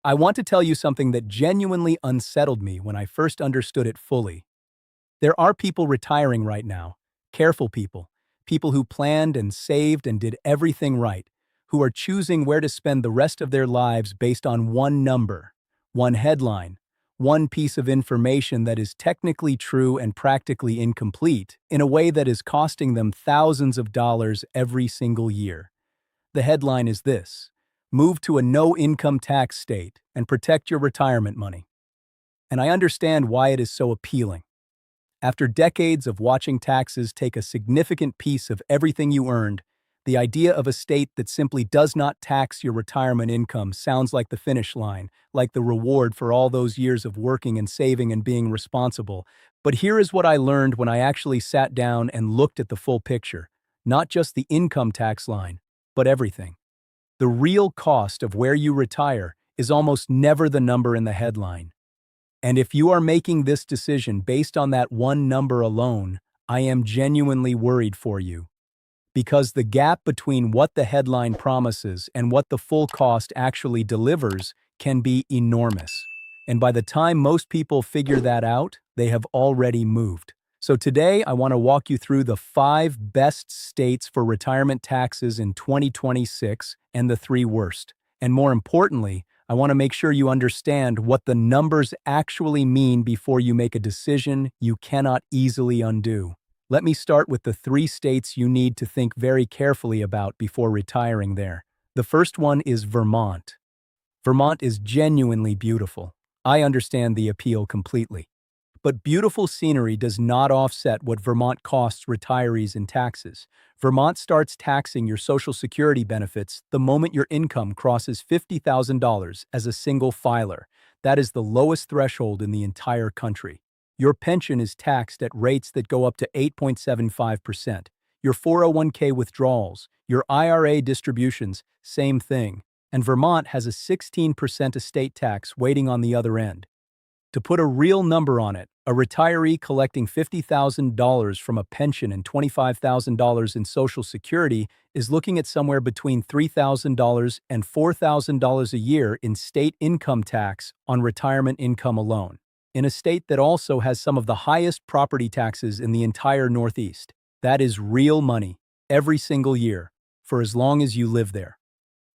I want to tell you something that genuinely unsettled me when I first understood it fully. There are people retiring right now, careful people, people who planned and saved and did everything right, who are choosing where to spend the rest of their lives based on one number, one headline, one piece of information that is technically true and practically incomplete in a way that is costing them thousands of dollars every single year. The headline is this: move to a no-income tax state and protect your retirement money. And I understand why it is so appealing. After decades of watching taxes take a significant piece of everything you earned, the idea of a state that simply does not tax your retirement income sounds like the finish line, like the reward for all those years of working and saving and being responsible. But here is what I learned when I actually sat down and looked at the full picture, not just the income tax line, but everything. The real cost of where you retire is almost never the number in the headline. And if you are making this decision based on that one number alone, I am genuinely worried for you. Because the gap between what the headline promises and what the full cost actually delivers can be enormous. And by the time most people figure that out, they have already moved. So today, I want to walk you through the 5 best states for retirement taxes in 2026 and the 3 worst. And more importantly, I want to make sure you understand what the numbers actually mean before you make a decision you cannot easily undo. Let me start with the 3 states you need to think very carefully about before retiring there. The first one is Vermont. Vermont is genuinely beautiful. I understand the appeal completely. But beautiful scenery does not offset what Vermont costs retirees in taxes. Vermont starts taxing your Social Security benefits the moment your income crosses $50,000 as a single filer. That is the lowest threshold in the entire country. Your pension is taxed at rates that go up to 8.75%. Your 401k withdrawals, your IRA distributions, same thing. And Vermont has a 16% estate tax waiting on the other end. To put a real number on it, a retiree collecting $50,000 from a pension and $25,000 in Social Security is looking at somewhere between $3,000 and $4,000 a year in state income tax on retirement income alone, in a state that also has some of the highest property taxes in the entire Northeast. That is real money, every single year, for as long as you live there.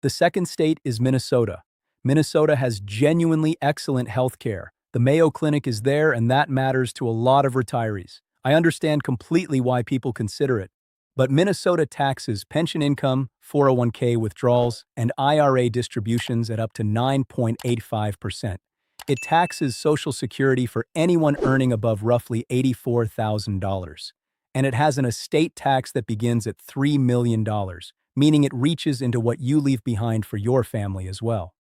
The second state is Minnesota. Minnesota has genuinely excellent health care. The Mayo Clinic is there, and that matters to a lot of retirees. I understand completely why people consider it. But Minnesota taxes pension income, 401k withdrawals, and IRA distributions at up to 9.85%. It taxes Social Security for anyone earning above roughly $84,000. And it has an estate tax that begins at $3 million, meaning it reaches into what you leave behind for your family as well.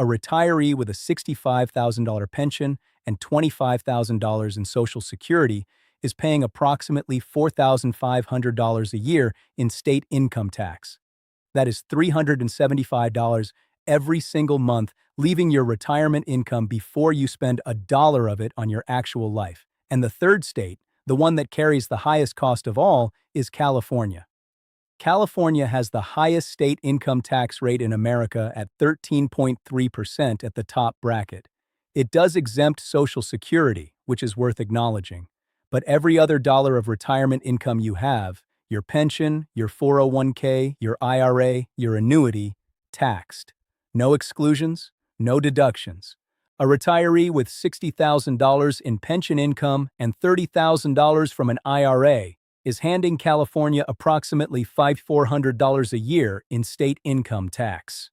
A retiree with a $65,000 pension and $25,000 in Social Security is paying approximately $4,500 a year in state income tax. That is $375 every single month, leaving your retirement income before you spend a dollar of it on your actual life. And the third state, the one that carries the highest cost of all, is California. California has the highest state income tax rate in America at 13.3% at the top bracket. It does exempt Social Security, which is worth acknowledging. But every other dollar of retirement income you have, your pension, your 401k, your IRA, your annuity, taxed. No exclusions, no deductions. A retiree with $60,000 in pension income and $30,000 from an IRA is handing California approximately $5,400 a year in state income tax.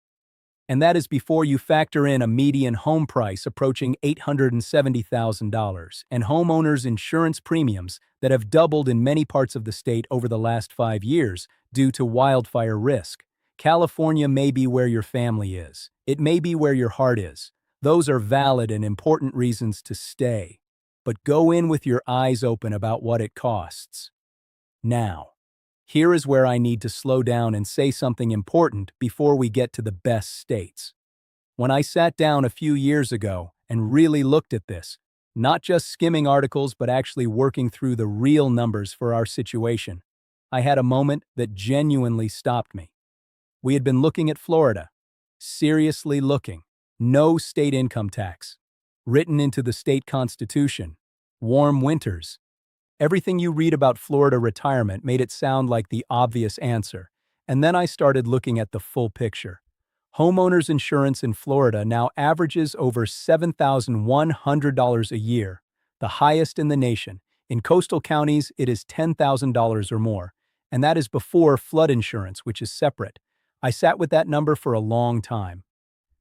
And that is before you factor in a median home price approaching $870,000 and homeowners' insurance premiums that have doubled in many parts of the state over the last 5 years due to wildfire risk. California may be where your family is. It may be where your heart is. Those are valid and important reasons to stay. But go in with your eyes open about what it costs. Now, here is where I need to slow down and say something important before we get to the best states. When I sat down a few years ago and really looked at this, not just skimming articles but actually working through the real numbers for our situation, I had a moment that genuinely stopped me. We had been looking at Florida, seriously looking, No state income tax. Written into the state constitution. Warm winters. Everything you read about Florida retirement made it sound like the obvious answer, and then I started looking at the full picture. Homeowners insurance in Florida now averages over $7,100 a year, the highest in the nation. In coastal counties, it is $10,000 or more, and that is before flood insurance, which is separate. I sat with that number for a long time.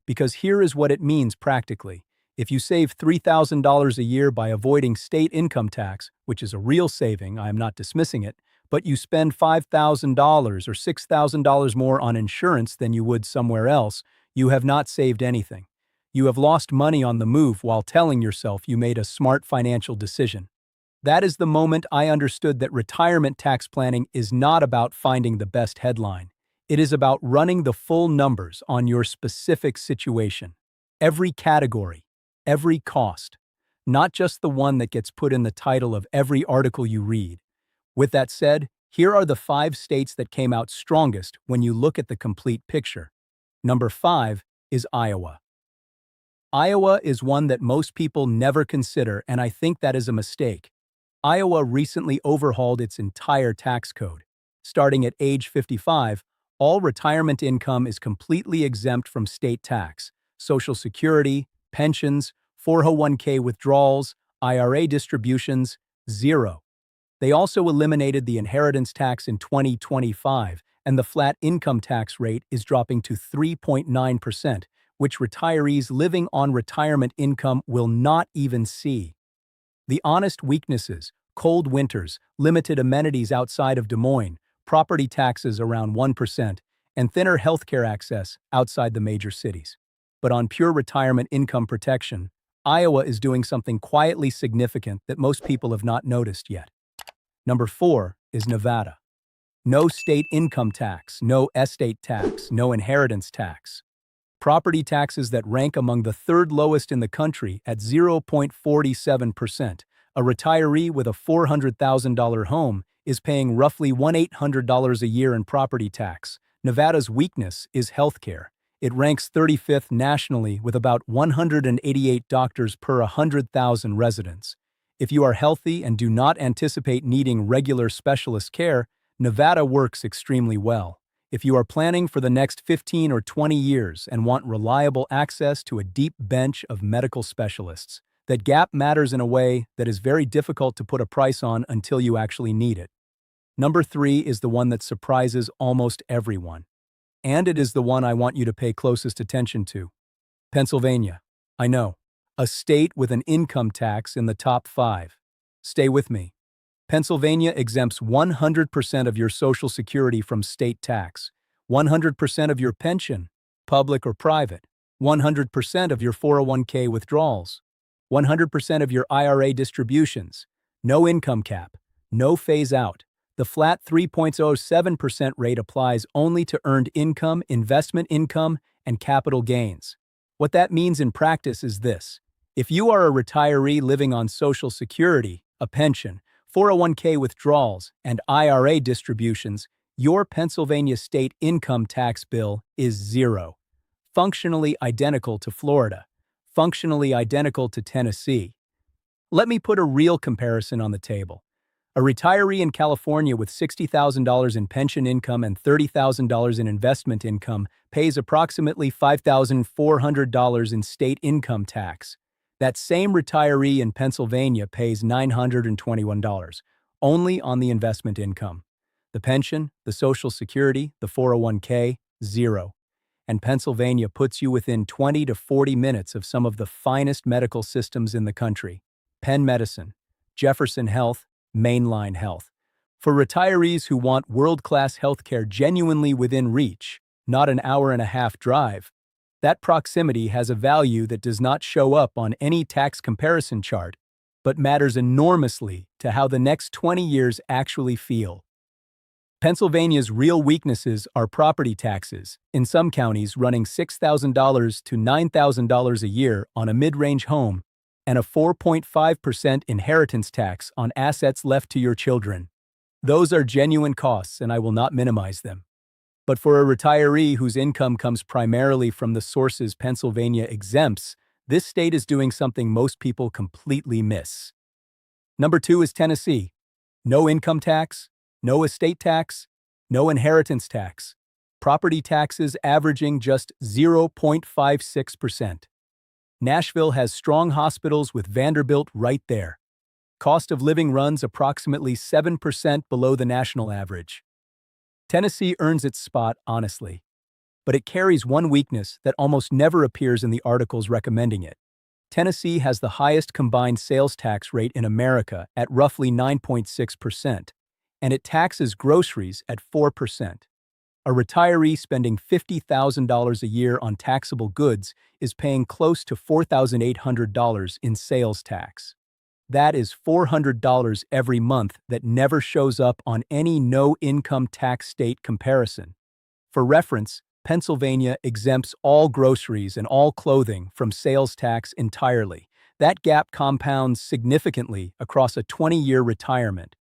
Because here is what it means practically. If you save $3,000 a year by avoiding state income tax, which is a real saving, I am not dismissing it, but you spend $5,000 or $6,000 more on insurance than you would somewhere else, you have not saved anything. You have lost money on the move while telling yourself you made a smart financial decision. That is the moment I understood that retirement tax planning is not about finding the best headline. It is about running the full numbers on your specific situation. Every category, every cost, not just the one that gets put in the title of every article you read. With that said, here are the 5 states that came out strongest when you look at the complete picture. Number 5 is Iowa. Iowa is one that most people never consider, and I think that is a mistake. Iowa recently overhauled its entire tax code. Starting at age 55, all retirement income is completely exempt from state tax. Social Security, pensions, 401k withdrawals, IRA distributions, zero. They also eliminated the inheritance tax in 2025, and the flat income tax rate is dropping to 3.9%, which retirees living on retirement income will not even see. The honest weaknesses, cold winters, limited amenities outside of Des Moines, property taxes around 1%, and thinner healthcare access outside the major cities. But on pure retirement income protection, Iowa is doing something quietly significant that most people have not noticed yet. Number 4 is Nevada. No state income tax, no estate tax, no inheritance tax. Property taxes that rank among the 3rd lowest in the country at 0.47%. A retiree with a $400,000 home is paying roughly $1,800 a year in property tax. Nevada's weakness is healthcare. It ranks 35th nationally with about 188 doctors per 100,000 residents. If you are healthy and do not anticipate needing regular specialist care, Nevada works extremely well. If you are planning for the next 15 or 20 years and want reliable access to a deep bench of medical specialists, that gap matters in a way that is very difficult to put a price on until you actually need it. Number 3 is the one that surprises almost everyone. And it is the one I want you to pay closest attention to. Pennsylvania. I know. A state with an income tax in the top 5. Stay with me. Pennsylvania exempts 100% of your Social Security from state tax, 100% of your pension, public or private, 100% of your 401k withdrawals, 100% of your IRA distributions, no income cap, no phase out. The flat 3.07% rate applies only to earned income, investment income, and capital gains. What that means in practice is this. If you are a retiree living on Social Security, a pension, 401k withdrawals, and IRA distributions, your Pennsylvania state income tax bill is zero. Functionally identical to Florida. Functionally identical to Tennessee. Let me put a real comparison on the table. A retiree in California with $60,000 in pension income and $30,000 in investment income pays approximately $5,400 in state income tax. That same retiree in Pennsylvania pays $921, only on the investment income. The pension, the Social Security, the 401k, zero. And Pennsylvania puts you within 20 to 40 minutes of some of the finest medical systems in the country. Penn Medicine, Jefferson Health, Mainline Health. For retirees who want world-class healthcare genuinely within reach, not an hour-and-a-half drive, that proximity has a value that does not show up on any tax comparison chart, but matters enormously to how the next 20 years actually feel. Pennsylvania's real weaknesses are property taxes, in some counties running $6,000 to $9,000 a year on a mid-range home, and a 4.5% inheritance tax on assets left to your children. Those are genuine costs, and I will not minimize them. But for a retiree whose income comes primarily from the sources Pennsylvania exempts, this state is doing something most people completely miss. Number 2 is Tennessee. No income tax, no estate tax, no inheritance tax. Property taxes averaging just 0.56%. Nashville has strong hospitals with Vanderbilt right there. Cost of living runs approximately 7% below the national average. Tennessee earns its spot honestly, but it carries one weakness that almost never appears in the articles recommending it. Tennessee has the highest combined sales tax rate in America at roughly 9.6%, and it taxes groceries at 4%. A retiree spending $50,000 a year on taxable goods is paying close to $4,800 in sales tax. That is $400 every month that never shows up on any no-income tax state comparison. For reference, Pennsylvania exempts all groceries and all clothing from sales tax entirely. That gap compounds significantly across a 20-year retirement.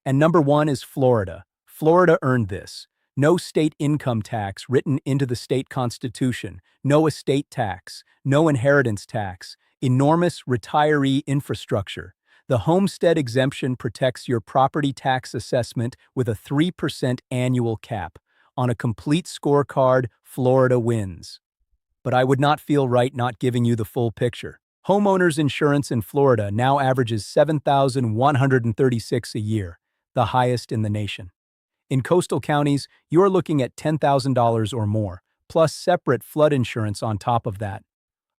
And number 1 is Florida. Florida earned this. No state income tax written into the state constitution, no estate tax, no inheritance tax, enormous retiree infrastructure. The homestead exemption protects your property tax assessment with a 3% annual cap. On a complete scorecard, Florida wins. But I would not feel right not giving you the full picture. Homeowners insurance in Florida now averages $7,136 a year, the highest in the nation. In coastal counties, you're looking at $10,000 or more, plus separate flood insurance on top of that.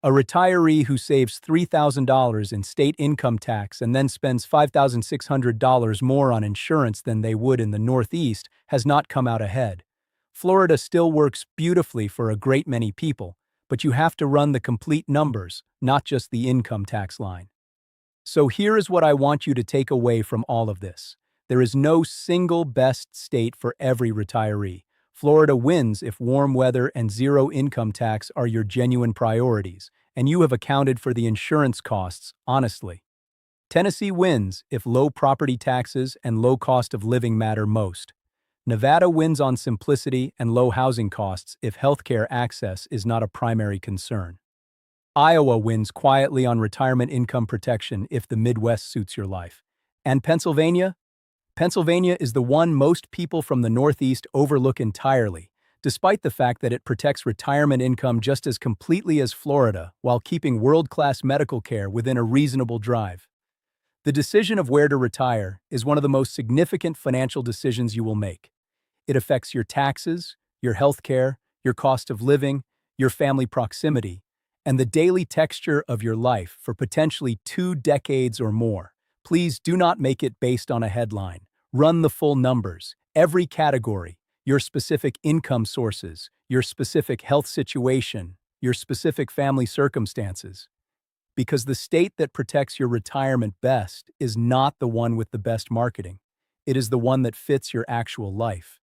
A retiree who saves $3,000 in state income tax and then spends $5,600 more on insurance than they would in the Northeast has not come out ahead. Florida still works beautifully for a great many people, but you have to run the complete numbers, not just the income tax line. So here is what I want you to take away from all of this. There is no single best state for every retiree. Florida wins if warm weather and zero income tax are your genuine priorities, and you have accounted for the insurance costs honestly. Tennessee wins if low property taxes and low cost of living matter most. Nevada wins on simplicity and low housing costs if healthcare access is not a primary concern. Iowa wins quietly on retirement income protection if the Midwest suits your life. And Pennsylvania? Pennsylvania is the one most people from the Northeast overlook entirely, despite the fact that it protects retirement income just as completely as Florida while keeping world-class medical care within a reasonable drive. The decision of where to retire is one of the most significant financial decisions you will make. It affects your taxes, your health care, your cost of living, your family proximity, and the daily texture of your life for potentially 2 decades or more. Please do not make it based on a headline. Run the full numbers, every category, your specific income sources, your specific health situation, your specific family circumstances. Because the state that protects your retirement best is not the one with the best marketing. It is the one that fits your actual life.